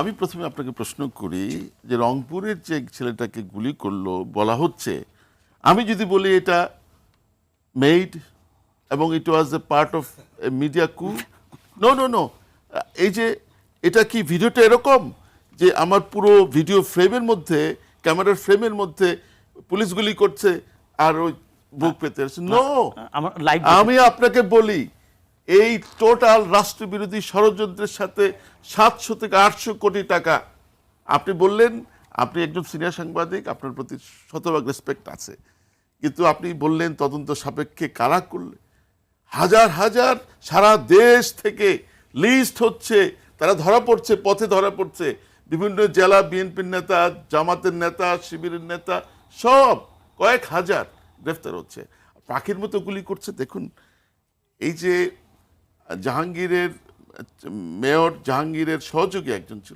আমি প্রথমে আপনাকে প্রশ্ন করি যে রংপুরের যে ছেলেটাকে গুলি করলো বলা হচ্ছে, আমি যদি বলি এটা মেড এবং ইট ওয়াজ এ পার্ট অফ এ মিডিয়া কু, নো নো নো, এই যে এটা কি ভিডিওটা এরকম যে আমার পুরো ভিডিও ফ্রেমের মধ্যে, ক্যামেরার ফ্রেমের মধ্যে পুলিশ গুলি করছে আর ওই বুক পেতে নো। আমি আপনাকে বলি এই টোটাল রাষ্ট্রবিরোধী ষড়যন্ত্রের সাথে 700 থেকে 800 কোটি টাকা। আপনি বললেন আপনি একজন সিনিয়র সাংবাদিক, আপনার প্রতি শতভাগ রেসপেক্ট আছে, কিন্তু আপনি বললেন তদন্ত সাপেক্ষে কারা করলে, হাজার হাজার সারা দেশ থেকে লিস্ট হচ্ছে, তারা ধরা পড়ছে, পথে ধরা পড়ছে, বিভিন্ন জেলা বিএনপির নেতা, জামাতের নেতা, শিবিরের নেতা, সব কয়েক হাজার গ্রেফতার হচ্ছে, পাখির মতো গুলি করছে। দেখুন এই যে জাহাঙ্গীরের মেয়র জাহাঙ্গীরের সহযোগী একজন ছিল,